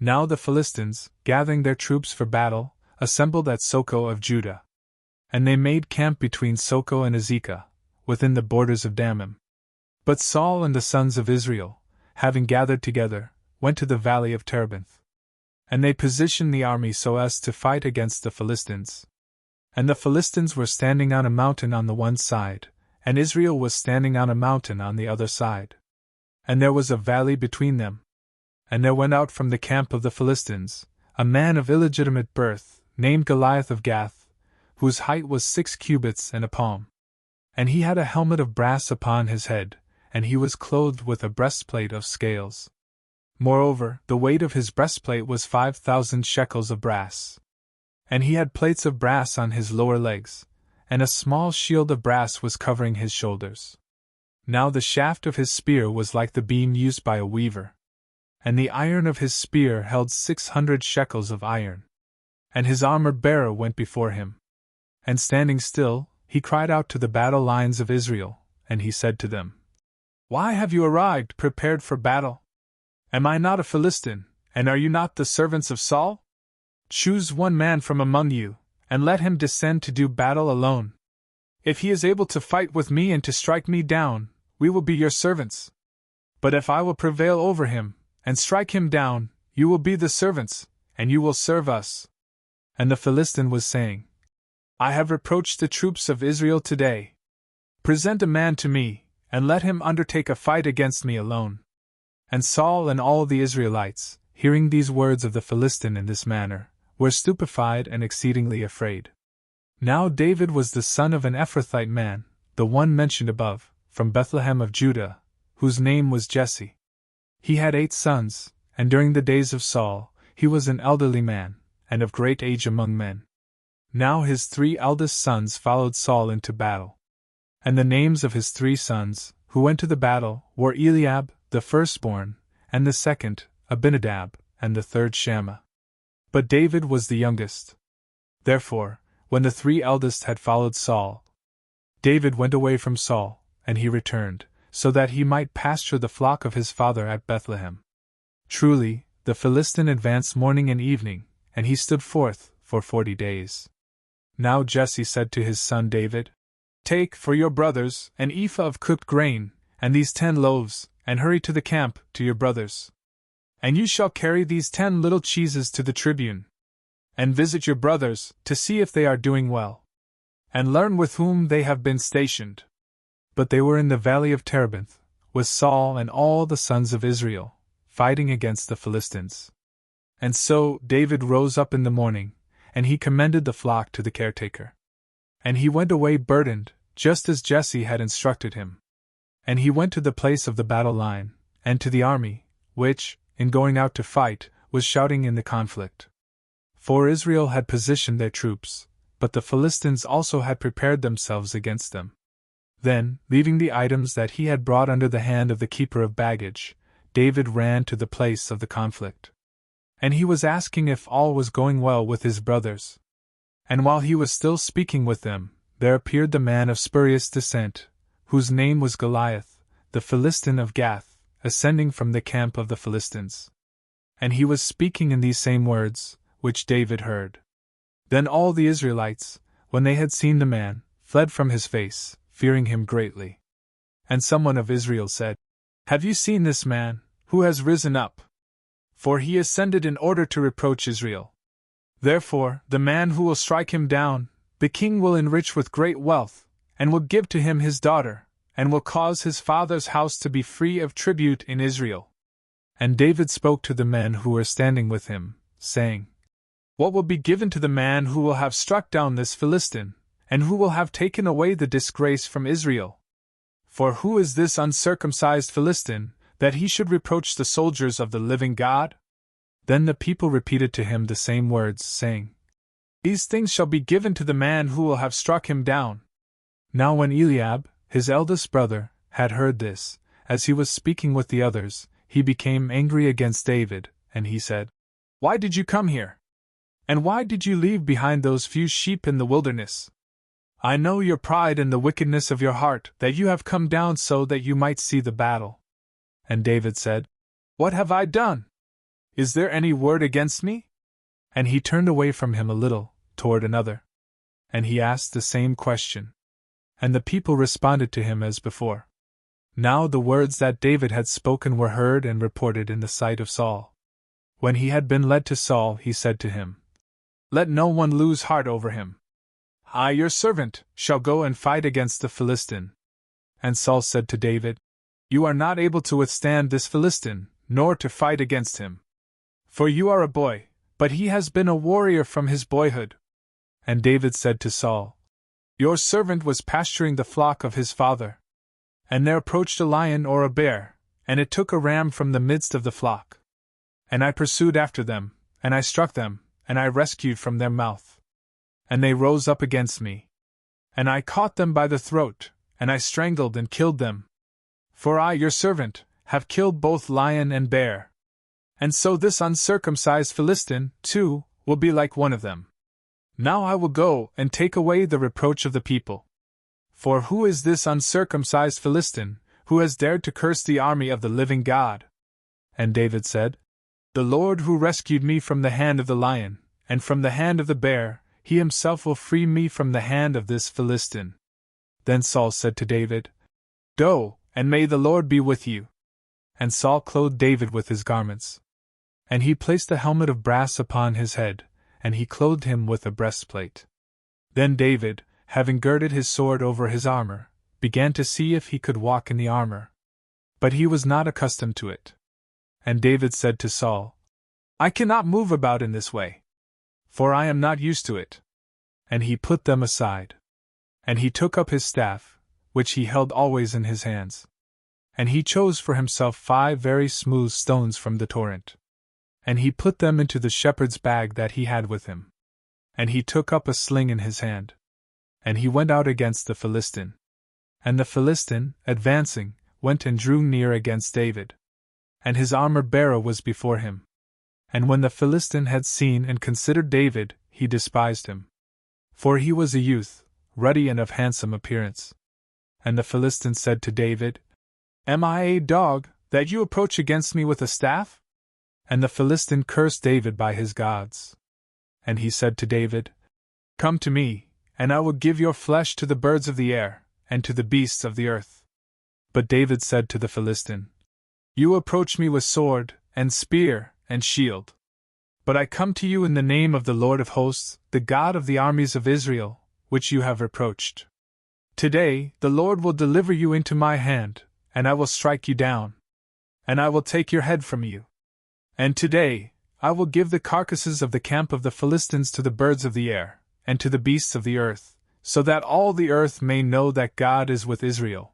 Now the Philistines, gathering their troops for battle, assembled at Socoh of Judah. And they made camp between Socoh and Azekah, within the borders of Damim. But Saul and the sons of Israel, having gathered together, went to the valley of Terebinth. And they positioned the army so as to fight against the Philistines. And the Philistines were standing on a mountain on the one side, and Israel was standing on a mountain on the other side. And there was a valley between them. And there went out from the camp of the Philistines a man of illegitimate birth, named Goliath of Gath, whose height was 6 cubits and a palm. And he had a helmet of brass upon his head, and he was clothed with a breastplate of scales. Moreover, the weight of his breastplate was 5,000 shekels of brass. And he had plates of brass on his lower legs, and a small shield of brass was covering his shoulders. Now the shaft of his spear was like the beam used by a weaver. And the iron of his spear held 600 shekels of iron. And his armor-bearer went before him. And standing still, he cried out to the battle lines of Israel, and he said to them, Why have you arrived prepared for battle? Am I not a Philistine, and are you not the servants of Saul? Choose one man from among you, and let him descend to do battle alone. If he is able to fight with me and to strike me down, we will be your servants. But if I will prevail over him, and strike him down, you will be the servants, and you will serve us. And the Philistine was saying, I have reproached the troops of Israel today. Present a man to me, and let him undertake a fight against me alone. And Saul and all the Israelites, hearing these words of the Philistine in this manner, were stupefied and exceedingly afraid. Now David was the son of an Ephrathite man, the one mentioned above, from Bethlehem of Judah, whose name was Jesse. He had 8 sons, and during the days of Saul, he was an elderly man, and of great age among men. Now his 3 eldest sons followed Saul into battle. And the names of his 3 sons, who went to the battle, were Eliab, the firstborn, and the second, Abinadab, and the third Shammah. But David was the youngest. Therefore, when the 3 eldest had followed Saul, David went away from Saul, and he returned, so that he might pasture the flock of his father at Bethlehem. Truly, the Philistine advanced morning and evening, and he stood forth for 40 days. Now Jesse said to his son David, Take for your brothers an ephah of cooked grain, and these 10 loaves, and hurry to the camp to your brothers. And you shall carry these 10 little cheeses to the tribune, and visit your brothers to see if they are doing well, and learn with whom they have been stationed. But they were in the valley of Terebinth, with Saul and all the sons of Israel, fighting against the Philistines. And so David rose up in the morning, and he commended the flock to the caretaker. And he went away burdened, just as Jesse had instructed him. And he went to the place of the battle line, and to the army, which, in going out to fight, was shouting in the conflict. For Israel had positioned their troops, but the Philistines also had prepared themselves against them. Then, leaving the items that he had brought under the hand of the keeper of baggage, David ran to the place of the conflict. And he was asking if all was going well with his brothers. And while he was still speaking with them, there appeared the man of spurious descent, whose name was Goliath, the Philistine of Gath, ascending from the camp of the Philistines. And he was speaking in these same words, which David heard. Then all the Israelites, when they had seen the man, fled from his face, fearing him greatly. And someone of Israel said, Have you seen this man, who has risen up? For he ascended in order to reproach Israel. Therefore, the man who will strike him down, the king will enrich with great wealth, and will give to him his daughter, and will cause his father's house to be free of tribute in Israel. And David spoke to the men who were standing with him, saying, What will be given to the man who will have struck down this Philistine, and who will have taken away the disgrace from Israel? For who is this uncircumcised Philistine, that he should reproach the soldiers of the living God? Then the people repeated to him the same words, saying, These things shall be given to the man who will have struck him down. Now when Eliab, his eldest brother, had heard this, as he was speaking with the others, he became angry against David, and he said, Why did you come here? And why did you leave behind those few sheep in the wilderness? I know your pride and the wickedness of your heart, that you have come down so that you might see the battle. And David said, What have I done? Is there any word against me? And he turned away from him a little, toward another. And he asked the same question. And the people responded to him as before. Now the words that David had spoken were heard and reported in the sight of Saul. When he had been led to Saul, he said to him, Let no one lose heart over him. I, your servant, shall go and fight against the Philistine. And Saul said to David, You are not able to withstand this Philistine, nor to fight against him. For you are a boy, but he has been a warrior from his boyhood. And David said to Saul, Your servant was pasturing the flock of his father. And there approached a lion or a bear, and it took a ram from the midst of the flock. And I pursued after them, and I struck them, and I rescued from their mouth. And they rose up against me. And I caught them by the throat, and I strangled and killed them. For I, your servant, have killed both lion and bear. And so this uncircumcised Philistine, too, will be like one of them. Now I will go and take away the reproach of the people. For who is this uncircumcised Philistine, who has dared to curse the army of the living God? And David said, The Lord who rescued me from the hand of the lion, and from the hand of the bear, he himself will free me from the hand of this Philistine. Then Saul said to David, Go, and may the Lord be with you. And Saul clothed David with his garments. And he placed a helmet of brass upon his head, and he clothed him with a breastplate. Then David, having girded his sword over his armor, began to see if he could walk in the armor. But he was not accustomed to it. And David said to Saul, I cannot move about in this way, for I am not used to it. And he put them aside. And he took up his staff, which he held always in his hands. And he chose for himself 5 very smooth stones from the torrent. And he put them into the shepherd's bag that he had with him. And he took up a sling in his hand. And he went out against the Philistine. And the Philistine, advancing, went and drew near against David. And his armor-bearer was before him. And when the Philistine had seen and considered David, he despised him. For he was a youth, ruddy and of handsome appearance. And the Philistine said to David, Am I a dog, that you approach against me with a staff? And the Philistine cursed David by his gods. And he said to David, Come to me, and I will give your flesh to the birds of the air, and to the beasts of the earth. But David said to the Philistine, You approach me with sword, and spear, and shield. But I come to you in the name of the Lord of hosts, the God of the armies of Israel, which you have reproached. Today the Lord will deliver you into my hand, and I will strike you down. And I will take your head from you. And today I will give the carcasses of the camp of the Philistines to the birds of the air, and to the beasts of the earth, so that all the earth may know that God is with Israel.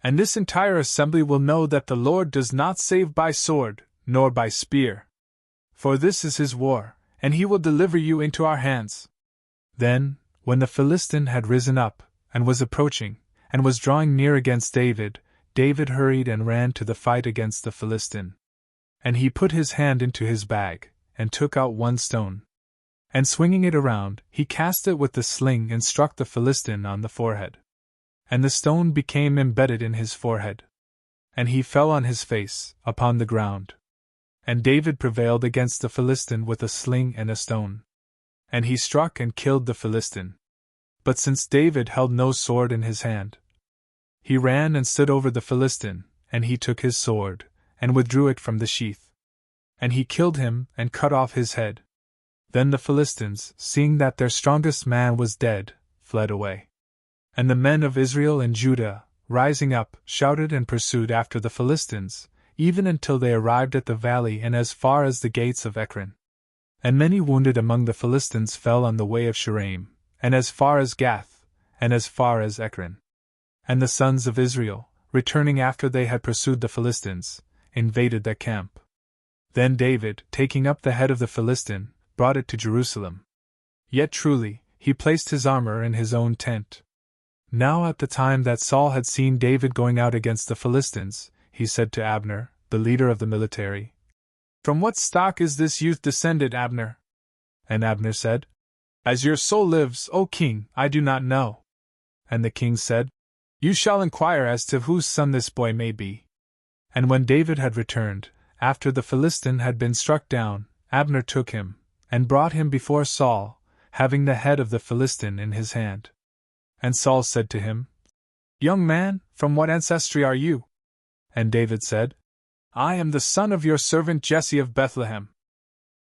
And this entire assembly will know that the Lord does not save by sword, nor by spear. For this is his war, and he will deliver you into our hands. Then, when the Philistine had risen up, and was approaching, and was drawing near against David, David hurried and ran to the fight against the Philistine. And he put his hand into his bag, and took out 1 stone. And swinging it around, he cast it with the sling and struck the Philistine on the forehead. And the stone became embedded in his forehead. And he fell on his face, upon the ground. And David prevailed against the Philistine with a sling and a stone. And he struck and killed the Philistine. But since David held no sword in his hand, he ran and stood over the Philistine, and he took his sword, and withdrew it from the sheath. And he killed him, and cut off his head. Then the Philistines, seeing that their strongest man was dead, fled away. And the men of Israel and Judah, rising up, shouted and pursued after the Philistines, even until they arrived at the valley and as far as the gates of Ekron. And many wounded among the Philistines fell on the way of Shuraim, and as far as Gath, and as far as Ekron. And the sons of Israel, returning after they had pursued the Philistines, invaded their camp. Then David, taking up the head of the Philistine, brought it to Jerusalem. Yet truly, he placed his armor in his own tent. Now at the time that Saul had seen David going out against the Philistines, he said to Abner, the leader of the military, From what stock is this youth descended, Abner? And Abner said, As your soul lives, O king, I do not know. And the king said, You shall inquire as to whose son this boy may be. And when David had returned, After the Philistine had been struck down, Abner took him, and brought him before Saul, having the head of the Philistine in his hand. And Saul said to him, "Young man, from what ancestry are you?" And David said, "I am the son of your servant Jesse of Bethlehem."